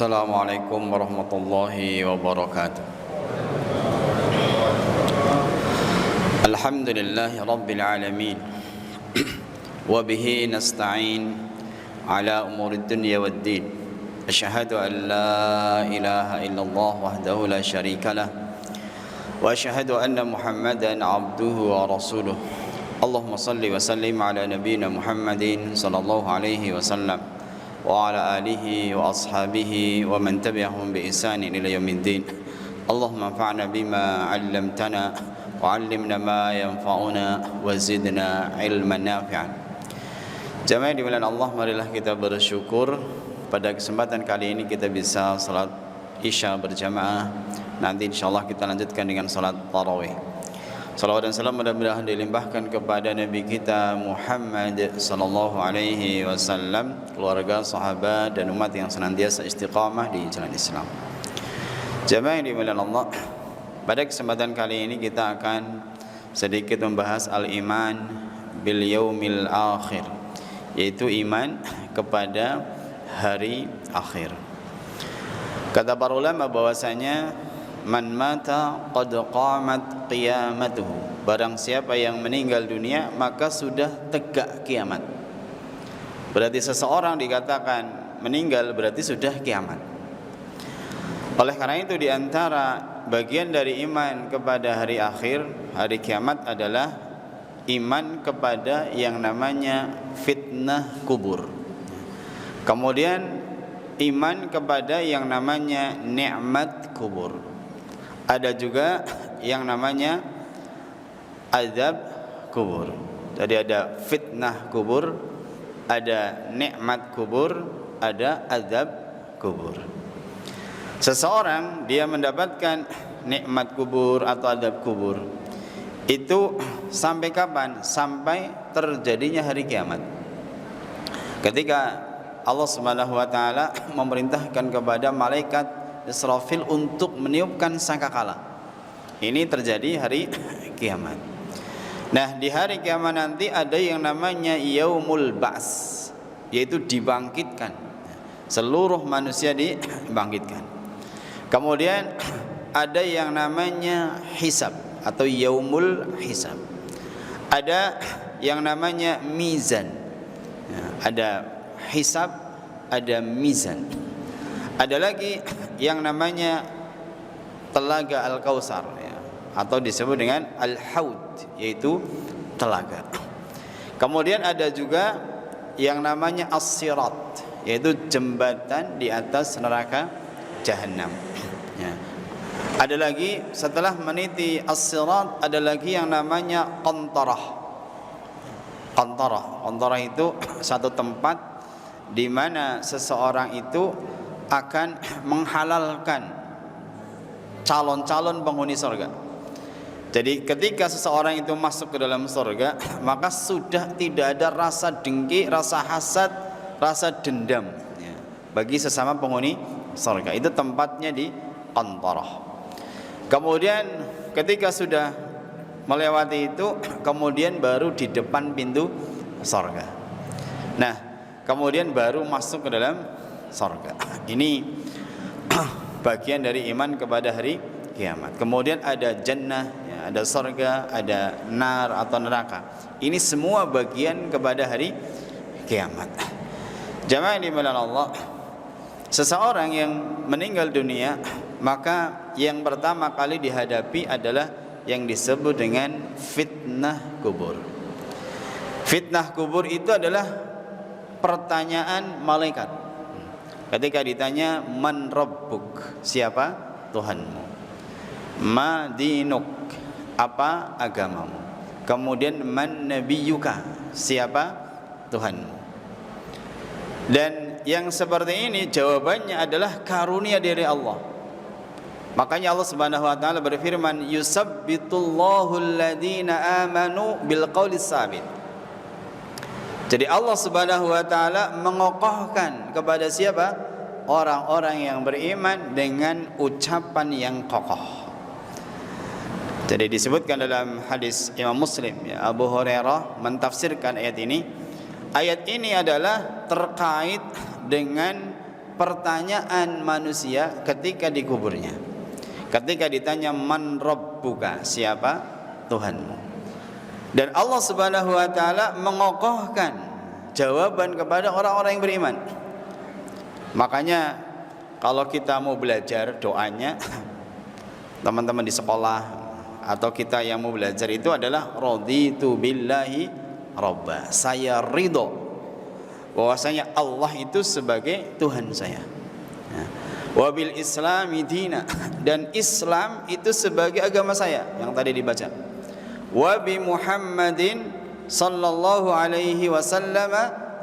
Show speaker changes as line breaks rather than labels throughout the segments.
Assalamualaikum warahmatullahi wabarakatuh. Alhamdulillahi rabbil alamin. Wa bihi nasta'in ala umurid dunya waddin. Asyhadu an la ilaha illallah wahdahu la syarika lah. Wa asyhadu anna Muhammadan abduhu wa rasuluh. Allahumma salli wa sallim ala nabiyyina Muhammadin sallallahu alaihi wasallam wa ala alihi wa ashabihi wa man tabi'ahum bi ihsanin ila yaumiddin. Allahumma anfa'na bima 'allamtana wa 'allimna ma yanfa'una wa zidna ilman nafi'an. Jamaah dimulai Allah, marilah kita bersyukur pada kesempatan kali ini kita bisa salat Isya berjamaah. Nanti insyaallah kita lanjutkan dengan salat tarawih. Salawat dan salam mudah-mudahan dilimpahkan kepada Nabi kita Muhammad sallallahu alaihi wasallam, keluarga, sahabat dan umat yang senantiasa istiqamah di jalan Islam. Jamaah yang dimuliakan Allah, pada kesempatan kali ini kita akan sedikit membahas al-iman bil yaumil akhir, yaitu iman kepada hari akhir. Kata para ulama bahwasanya man mata qad qamat qiyamatuhu, barang siapa yang meninggal dunia maka sudah tegak kiamat. Berarti seseorang dikatakan meninggal berarti sudah kiamat. Oleh karena itu di antara bagian dari iman kepada hari akhir, hari kiamat adalah iman kepada yang namanya fitnah kubur. Kemudian iman kepada yang namanya nikmat kubur. Ada juga yang namanya azab kubur. Jadi ada fitnah kubur, ada nikmat kubur, ada azab kubur. Seseorang dia mendapatkan nikmat kubur atau azab kubur itu sampai kapan? Sampai terjadinya hari kiamat. Ketika Allah Subhanahu wa taala memerintahkan kepada malaikat Israfil untuk meniupkan sangkakala. Ini terjadi hari kiamat. Nah, di hari kiamat nanti ada yang namanya yaumul ba's, yaitu dibangkitkan. Seluruh manusia dibangkitkan. Kemudian ada yang namanya hisab atau yaumul hisab. Ada yang namanya mizan. Ada hisab, ada mizan. Ada lagi yang namanya telaga Al-Kautsar ya, atau disebut dengan Al-Haud, yaitu telaga. Kemudian ada juga yang namanya As-Sirat, yaitu jembatan di atas neraka Jahanam ya. Ada lagi setelah meniti As-Sirat, ada lagi yang namanya Qantarah. Qantarah itu satu tempat di mana seseorang itu akan menghalalkan calon-calon penghuni surga. Jadi ketika seseorang itu masuk ke dalam surga, maka sudah tidak ada rasa dengki, rasa hasad, rasa dendam ya, bagi sesama penghuni surga. Itu tempatnya di Qantarah. Kemudian ketika sudah melewati itu, kemudian baru di depan pintu surga. Nah, kemudian baru masuk ke dalam surga. Ini bagian dari iman kepada hari kiamat. Kemudian ada jannah ya, ada surga, ada nar atau neraka. Ini semua bagian kepada hari kiamat. Jamaah yang dimuliakan Allah, seseorang yang meninggal dunia, maka yang pertama kali dihadapi adalah yang disebut dengan fitnah kubur. Fitnah kubur itu adalah pertanyaan malaikat. Ketika ditanya man rabbuk, siapa Tuhanmu? Ma dinuk, apa agamamu? Kemudian man nabiyuka, siapa Tuhanmu? Dan yang seperti ini jawabannya adalah karunia dari Allah. Makanya Allah Subhanahu wa taala berfirman, yusabbitullahu alladhina amanu bil qaulis sabit. Jadi Allah Subhanahu wa taala mengokohkan kepada siapa? Orang-orang yang beriman dengan ucapan yang kokoh. Jadi disebutkan dalam hadis Imam Muslim ya, Abu Hurairah mentafsirkan ayat ini. Ayat ini adalah terkait dengan pertanyaan manusia ketika di kuburnya. Ketika ditanya man rabbuka, siapa Tuhanmu? Dan Allah Subhanahu wa taala mengokohkan jawaban kepada orang-orang yang beriman. Makanya kalau kita mau belajar doanya teman-teman di sekolah atau kita yang mau belajar itu adalah raditu billahi robba, saya ridho bahwasanya Allah itu sebagai Tuhan saya, wabil islami dina, dan Islam itu sebagai agama saya yang tadi dibaca, wabi Muhammadin sallallahu alaihi wasallam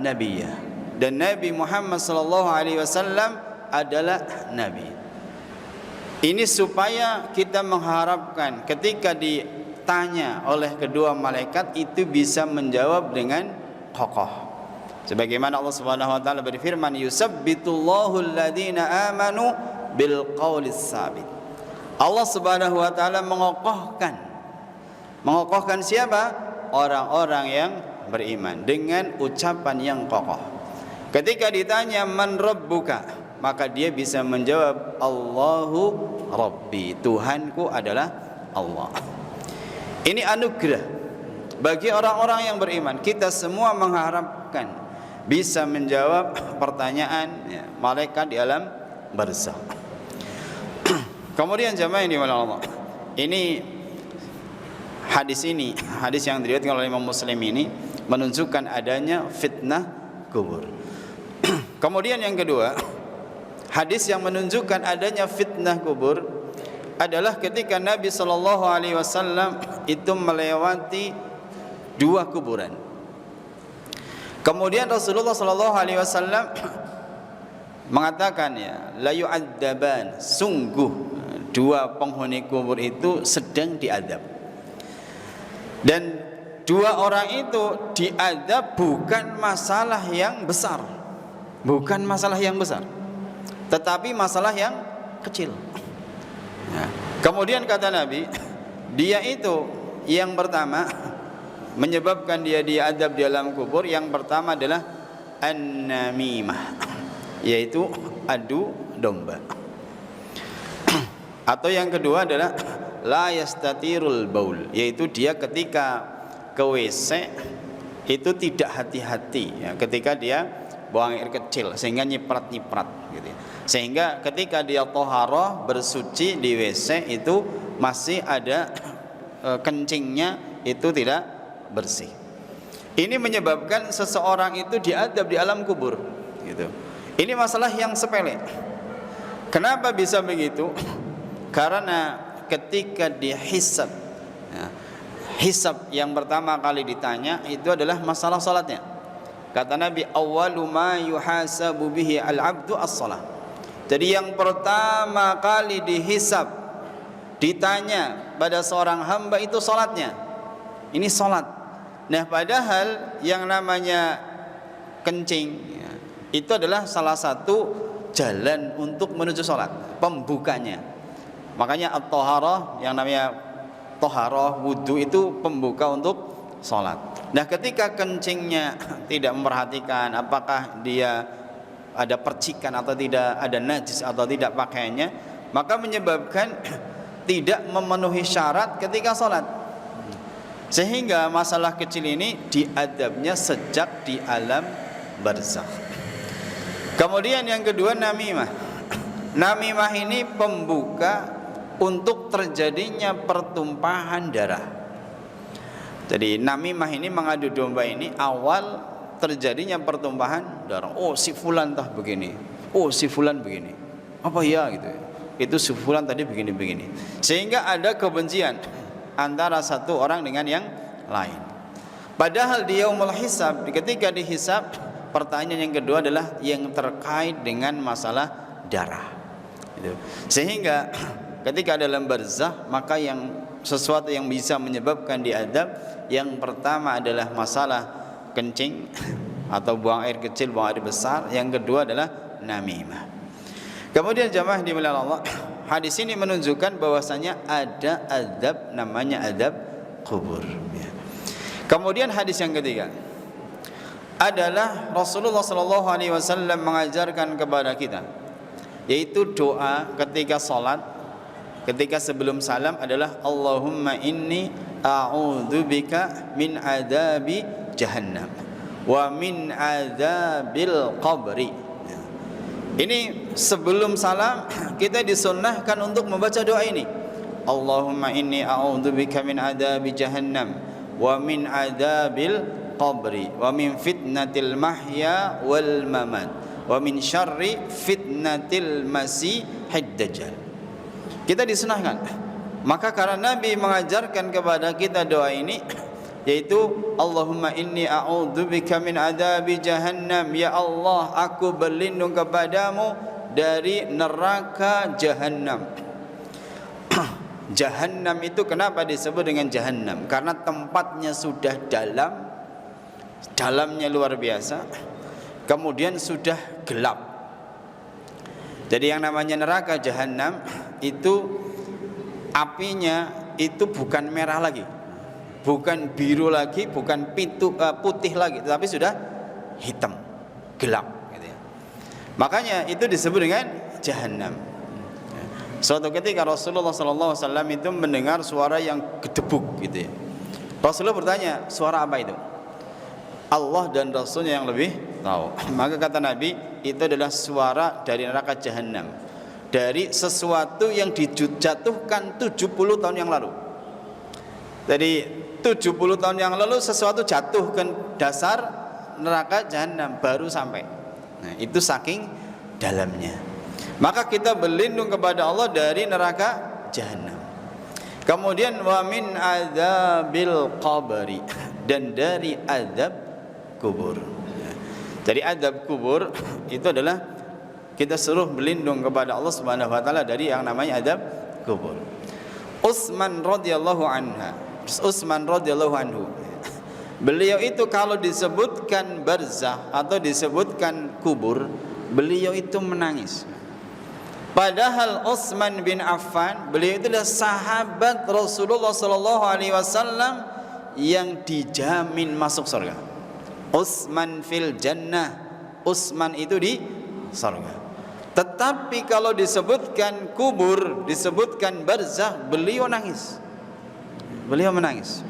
nabiyya, dan Nabi Muhammad sallallahu alaihi wasallam adalah nabi. Ini supaya kita mengharapkan ketika ditanya oleh kedua malaikat itu bisa menjawab dengan kokoh. Sebagaimana Allah Subhanahu wa taala berfirman, yusabbitullahu alladhina amanu bil qaulis sabit. Allah Subhanahu wa taala mengokohkan siapa? Orang-orang yang beriman dengan ucapan yang kokoh. Ketika ditanya man rabbuka, maka dia bisa menjawab Allahu Rabbi, Tuhanku adalah Allah. Ini anugerah bagi orang-orang yang beriman. Kita semua mengharapkan bisa menjawab pertanyaan malaikat di alam barzakh. Kemudian jamaah yang dimana Allah, ini hadis yang diriwayatkan oleh Imam Muslim ini menunjukkan adanya fitnah kubur. Kemudian yang kedua, hadis yang menunjukkan adanya fitnah kubur adalah ketika Nabi sallallahu alaihi wasallam itu melewati dua kuburan. Kemudian Rasulullah sallallahu alaihi wasallam mengatakan, la yu'adzaban, sungguh dua penghuni kubur itu sedang diadab. Dan dua orang itu diadab bukan masalah yang besar, tetapi masalah yang kecil. Kemudian kata Nabi, dia itu yang pertama menyebabkan dia diadab di alam kubur, yang pertama adalah an-namimah, yaitu adu domba. Atau yang kedua adalah la yastatirul baul, yaitu dia ketika ke WC itu tidak hati-hati ketika dia buang air kecil sehingga nyiprat-nyiprat gitu ya. Sehingga ketika dia toharoh bersuci di WC itu masih ada kencingnya itu tidak bersih. Ini menyebabkan seseorang itu diadab di alam kubur gitu. Ini masalah yang sepele. Kenapa bisa begitu? Karena ketika dihisab, hisab yang pertama kali ditanya itu adalah masalah salatnya. Kata Nabi, awwalu ma yuhasabu bihi al-'abdu as-shalah. Jadi yang pertama kali dihisab, ditanya pada seorang hamba itu salatnya. Ini salat. Nah, padahal yang namanya kencing itu adalah salah satu jalan untuk menuju salat, pembukanya. Makanya at-thaharah, yang namanya thaharah wudu itu pembuka untuk salat. Nah, ketika kencingnya tidak memperhatikan apakah dia ada percikan atau tidak, ada najis atau tidak pakaiannya, maka menyebabkan tidak memenuhi syarat ketika salat. Sehingga masalah kecil ini diadabnya sejak di alam barzakh. Kemudian yang kedua, namimah. Namimah ini pembuka untuk terjadinya pertumpahan darah. Jadi namimah ini, mengadu domba ini, awal terjadinya pertumpahan darah. Oh, si fulan tah begini, oh si fulan begini, apa ya gitu ya, itu si fulan tadi begini-begini, sehingga ada kebencian antara satu orang dengan yang lain. Padahal di yaumul hisab, ketika dihisab, pertanyaan yang kedua adalah yang terkait dengan masalah darah gitu. Sehingga ketika dalam barzakh, maka yang sesuatu yang bisa menyebabkan diadab, yang pertama adalah masalah kencing atau buang air kecil, buang air besar. Yang kedua adalah namimah. Kemudian jamaah dimuliakan Allah, hadis ini menunjukkan bahwasanya ada adab namanya adab kubur. Kemudian hadis yang ketiga, adalah Rasulullah sallallahu alaihi wasallam mengajarkan kepada kita, yaitu doa ketika salat, ketika sebelum salam adalah Allahumma inni a'udzubika min adabi jahannam wa min adabil qabri. Ini sebelum salam kita disunnahkan untuk membaca doa ini. Allahumma inni a'udzubika min adabi jahannam wa min adabil qabri wa min fitnatil mahya wal mamat wa min syarri fitnatil masihid dajjal. Kita disunahkan. Maka karena Nabi mengajarkan kepada kita doa ini, yaitu Allahumma inni a'udzubika min adabi jahannam, ya Allah aku berlindung kepadamu dari neraka jahannam. Jahannam itu kenapa disebut dengan jahannam? Karena tempatnya sudah dalam, dalamnya luar biasa, kemudian sudah gelap. Jadi yang namanya neraka jahannam itu apinya itu bukan merah lagi, bukan biru lagi, bukan putih lagi, tetapi sudah hitam, gelap gitu ya. Makanya itu disebut dengan jahannam. Suatu ketika Rasulullah SAW itu mendengar suara yang gedebuk gitu ya. Rasulullah bertanya, suara apa itu? Allah dan Rasulnya yang lebih tahu. Maka kata Nabi, itu adalah suara dari neraka jahannam, dari sesuatu yang dijatuhkan 70 tahun yang lalu. Jadi 70 tahun yang lalu sesuatu jatuh ke dasar neraka jahannam baru sampai. Nah, itu saking dalamnya. Maka kita berlindung kepada Allah dari neraka jahannam. Kemudian wa min adzabil qabri, dan dari azab kubur. Jadi azab kubur itu adalah kita suruh berlindung kepada Allah Subhanahu wa taala dari yang namanya azab kubur. Utsman radhiyallahu anhu, beliau itu kalau disebutkan barzah atau disebutkan kubur, beliau itu menangis. Padahal Utsman bin Affan, beliau itu adalah sahabat Rasulullah sallallahu alaihi wasallam yang dijamin masuk surga. Utsman fil jannah, Utsman itu di surga. Tetapi kalau disebutkan kubur, disebutkan barzah, beliau nangis. Beliau menangis.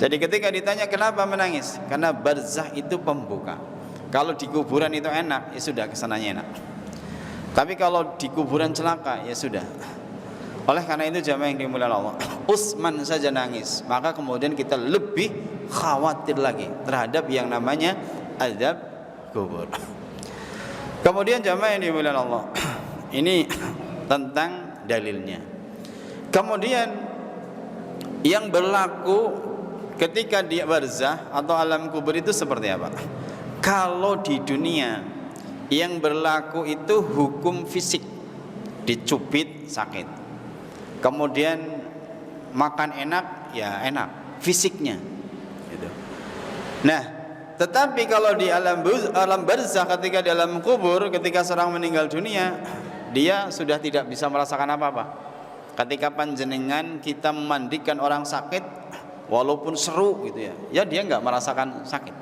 Jadi ketika ditanya kenapa menangis, karena barzah itu pembuka. Kalau di kuburan itu enak, ya sudah kesananya enak. Tapi kalau di kuburan celaka, ya sudah. Oleh karena itu jamaah yang dimuliakan Allah, Utsman saja nangis, maka kemudian kita lebih khawatir lagi terhadap yang namanya azab kubur. Kemudian jamaah yang dimuliakan Allah, ini tentang dalilnya. Kemudian yang berlaku ketika di barzah atau alam kubur itu seperti apa? Kalau di dunia yang berlaku itu hukum fisik, dicubit sakit, kemudian makan enak ya enak fisiknya gitu. Nah, tetapi kalau di alam barzah, ketika di alam kubur, ketika seorang meninggal dunia, dia sudah tidak bisa merasakan apa-apa. Ketika panjenengan kita memandikan orang sakit, walaupun seru gitu ya dia nggak merasakan sakit.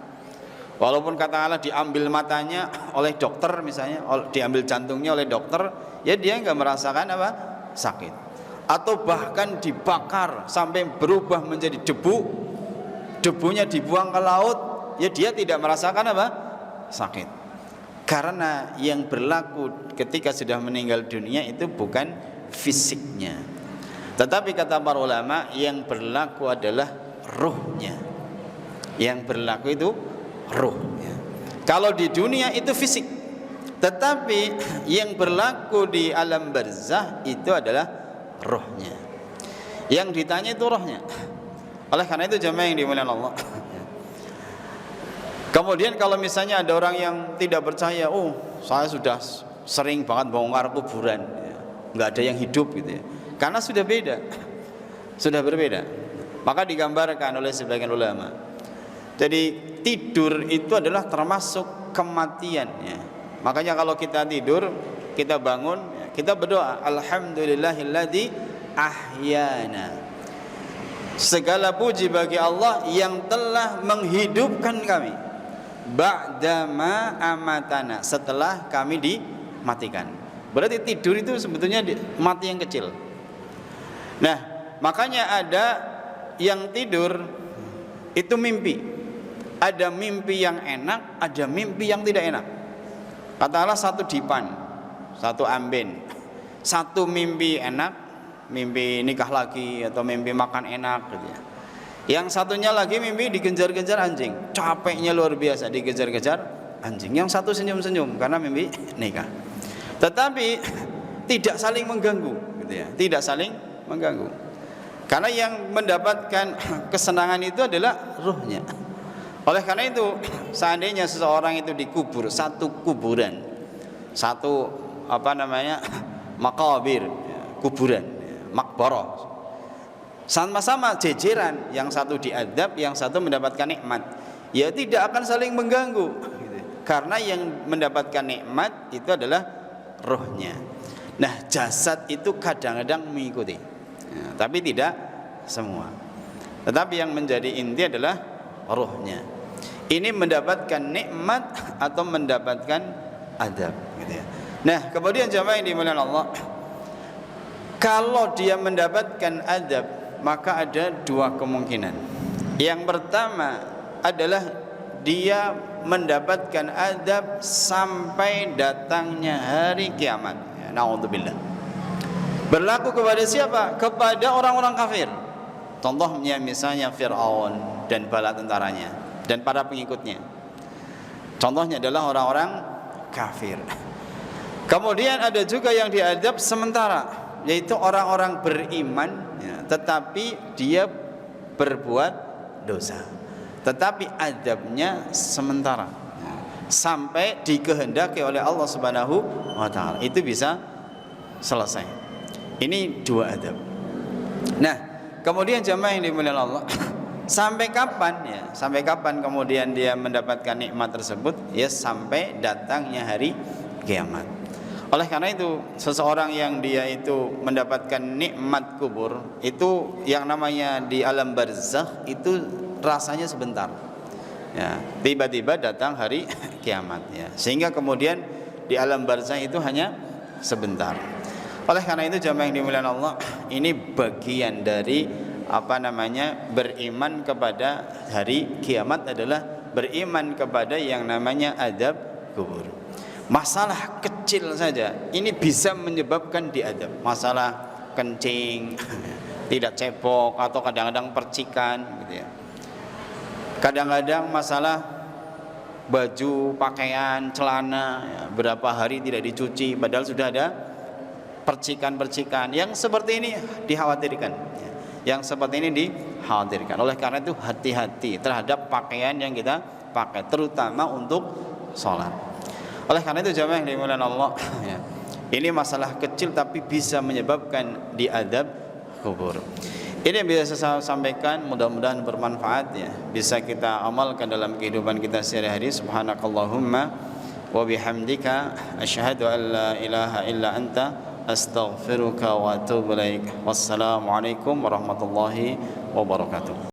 Walaupun katakanlah diambil matanya oleh dokter misalnya, diambil jantungnya oleh dokter, ya dia nggak merasakan apa? Sakit. Atau bahkan dibakar sampai berubah menjadi debu, debunya dibuang ke laut, ya dia tidak merasakan apa? Sakit. Karena yang berlaku ketika sudah meninggal dunia itu bukan fisiknya, tetapi kata para ulama yang berlaku adalah ruhnya. Yang berlaku itu ruh. Kalau di dunia itu fisik, tetapi yang berlaku di alam barzah itu adalah ruhnya. Yang ditanya itu ruhnya. Oleh karena itu jamaah yang dimuliakan Allah, kemudian kalau misalnya ada orang yang tidak percaya, oh saya sudah sering banget bongkar kuburan, nggak ada yang hidup gitu ya, karena sudah beda, sudah berbeda. Maka digambarkan oleh sebagian ulama, jadi tidur itu adalah termasuk kematian ya. Makanya kalau kita tidur, kita bangun, kita berdoa, alhamdulillahilladzi ahyana. Segala puji bagi Allah yang telah menghidupkan kami. ba'dama amatana, setelah kami dimatikan. Berarti tidur itu sebetulnya mati yang kecil. Nah, makanya ada yang tidur itu mimpi. Ada mimpi yang enak, ada mimpi yang tidak enak. Katakanlah satu dipan, satu amben. Satu mimpi enak, mimpi nikah lagi atau mimpi makan enak gitu ya. Yang satunya lagi mimpi dikejar-kejar anjing, capeknya luar biasa dikejar-kejar anjing. Yang satu senyum-senyum karena mimpi nikah. Tetapi tidak saling mengganggu gitu ya, tidak saling mengganggu. Karena yang mendapatkan kesenangan itu adalah ruhnya. Oleh karena itu, seandainya seseorang itu dikubur, satu kuburan, satu makabir, kuburan, makbarah, sama-sama jejeran, yang satu diadab, yang satu mendapatkan nikmat, ya tidak akan saling mengganggu gitu. Karena yang mendapatkan nikmat itu adalah rohnya. Nah, jasad itu kadang-kadang mengikuti ya, tapi tidak semua. Tetapi yang menjadi inti adalah rohnya. Ini mendapatkan nikmat atau mendapatkan adab gitu ya. Nah, kemudian jamaah yang dimuliakan Allah, kalau dia mendapatkan adab, maka ada dua kemungkinan. Yang pertama adalah dia mendapatkan adab sampai datangnya hari kiamat. Ya, naudzubillah. Berlaku kepada siapa? Kepada orang-orang kafir. Contohnya misalnya Fir'aun dan bala tentaranya dan para pengikutnya. Contohnya adalah orang-orang kafir. Kemudian ada juga yang diadab sementara, yaitu orang-orang beriman ya, tetapi dia berbuat dosa, tetapi adabnya sementara ya, sampai dikehendaki oleh Allah Subhanahu wa taala, itu bisa selesai. Ini dua adab. Nah, kemudian jamaah yang dimuliakan Allah, sampai kapan ya? Sampai kapan kemudian dia mendapatkan nikmat tersebut? Ya sampai datangnya hari kiamat. Oleh karena itu, seseorang yang dia itu mendapatkan nikmat kubur, itu yang namanya di alam barzakh, itu rasanya sebentar. Ya, tiba-tiba datang hari kiamat ya. Sehingga kemudian di alam barzakh itu hanya sebentar. Oleh karena itu jamaah yang dimuliakan Allah, ini bagian dari beriman kepada hari kiamat adalah beriman kepada yang namanya adab kubur. Masalah kecil saja ini bisa menyebabkan diadab. Masalah kencing, tidak cebok, atau kadang-kadang percikan gitu ya. Kadang-kadang masalah baju, pakaian, celana ya, berapa hari tidak dicuci padahal sudah ada percikan-percikan. Yang seperti ini dikhawatirkan ya. Yang seperti ini dikhawatirkan. Oleh karena itu hati-hati terhadap pakaian yang kita pakai, terutama untuk sholat. Oleh karena itu jamaah yang dimuliakan Allah ya, ini masalah kecil tapi bisa menyebabkan diadab kubur. Ini yang bisa saya sampaikan, mudah-mudahan bermanfaat ya, bisa kita amalkan dalam kehidupan kita sehari-hari. Subhanakallahumma wa bihamdika asyhadu an la ilaha illa anta astaghfiruka wa atubu ilaik. Wassalamualaikum warahmatullahi wabarakatuh.